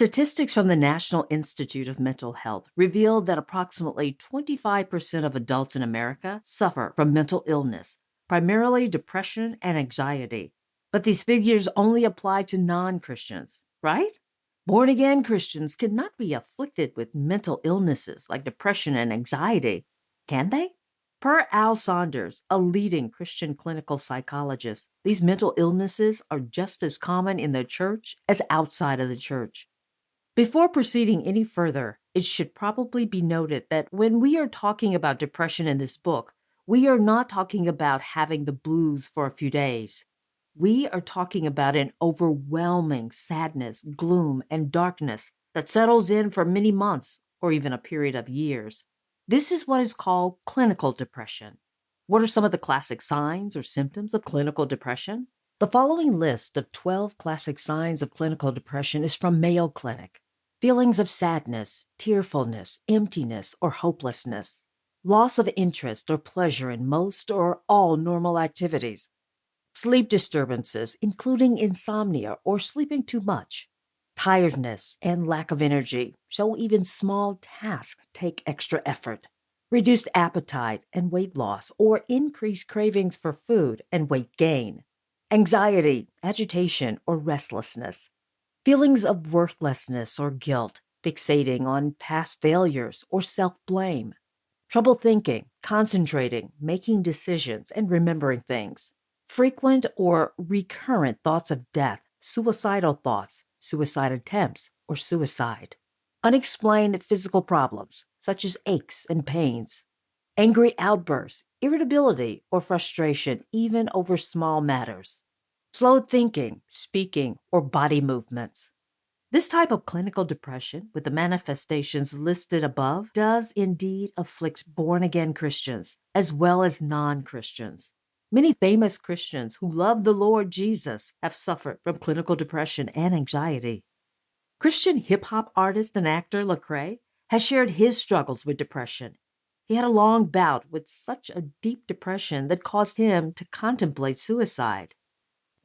Statistics from the National Institute of Mental Health reveal that approximately 25% of adults in America suffer from mental illness, primarily depression and anxiety. But these figures only apply to non-Christians, right? Born-again Christians cannot be afflicted with mental illnesses like depression and anxiety, can they? Per Al Saunders, a leading Christian clinical psychologist, these mental illnesses are just as common in the church as outside of the church. Before proceeding any further, it should probably be noted that when we are talking about depression in this book, we are not talking about having the blues for a few days. We are talking about an overwhelming sadness, gloom, and darkness that settles in for many months or even a period of years. This is what is called clinical depression. What are some of the classic signs or symptoms of clinical depression? The following list of 12 classic signs of clinical depression is from Mayo Clinic. Feelings of sadness, tearfulness, emptiness, or hopelessness. Loss of interest or pleasure in most or all normal activities. Sleep disturbances, including insomnia or sleeping too much. Tiredness and lack of energy, so even small tasks take extra effort. Reduced appetite and weight loss or increased cravings for food and weight gain. Anxiety, agitation, or restlessness. Feelings of worthlessness or guilt, fixating on past failures or self-blame. Trouble thinking, concentrating, making decisions, and remembering things. Frequent or recurrent thoughts of death, suicidal thoughts, suicide attempts, or suicide. Unexplained physical problems, such as aches and pains. Angry outbursts, irritability, or frustration, even over small matters. Slow thinking, speaking, or body movements. This type of clinical depression, with the manifestations listed above, does indeed afflict born-again Christians, as well as non-Christians. Many famous Christians who love the Lord Jesus have suffered from clinical depression and anxiety. Christian hip-hop artist and actor Lecrae has shared his struggles with depression. He had a long bout with such a deep depression that caused him to contemplate suicide.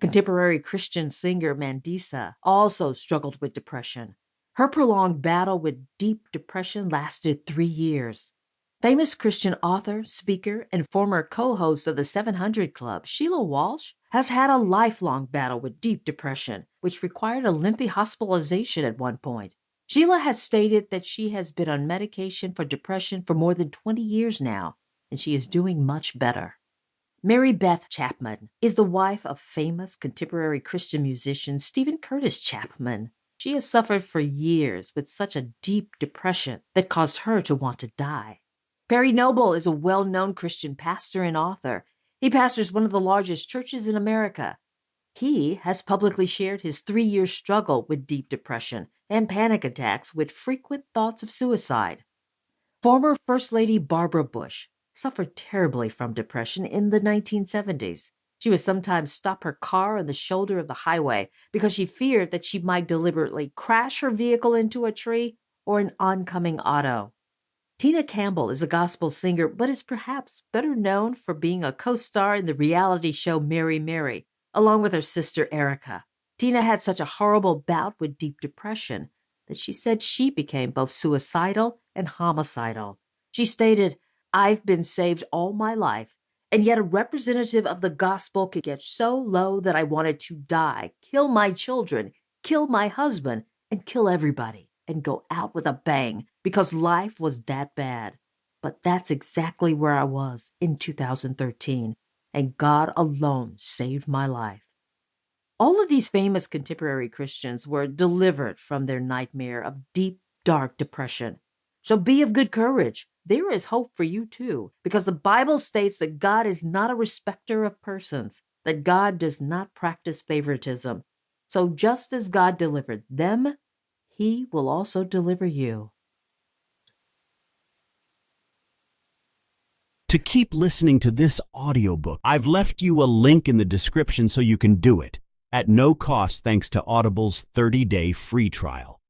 Contemporary Christian singer Mandisa also struggled with depression. Her prolonged battle with deep depression lasted 3 years. Famous Christian author, speaker, and former co-host of the 700 Club, Sheila Walsh, has had a lifelong battle with deep depression, which required a lengthy hospitalization at one point. Sheila has stated that she has been on medication for depression for more than 20 years now, and she is doing much better. Mary Beth Chapman is the wife of famous contemporary Christian musician Stephen Curtis Chapman. She has suffered for years with such a deep depression that caused her to want to die. Perry Noble is a well-known Christian pastor and author. He pastors one of the largest churches in America. He has publicly shared his 3-year struggle with deep depression and panic attacks with frequent thoughts of suicide. Former First Lady Barbara Bush suffered terribly from depression in the 1970s. She would sometimes stop her car on the shoulder of the highway because she feared that she might deliberately crash her vehicle into a tree or an oncoming auto. Tina Campbell is a gospel singer, but is perhaps better known for being a co-star in the reality show Mary Mary, along with her sister Erica. Tina had such a horrible bout with deep depression that she said she became both suicidal and homicidal. She stated, "I've been saved all my life, and yet a representative of the gospel could get so low that I wanted to die, kill my children, kill my husband, and kill everybody, and go out with a bang because life was that bad." But that's exactly where I was in 2013, and God alone saved my life. All of these famous contemporary Christians were delivered from their nightmare of deep, dark depression. So be of good courage. There is hope for you too, because the Bible states that God is not a respecter of persons, that God does not practice favoritism. So just as God delivered them, He will also deliver you. To keep listening to this audiobook, I've left you a link in the description so you can do it, at no cost thanks to Audible's 30-day free trial.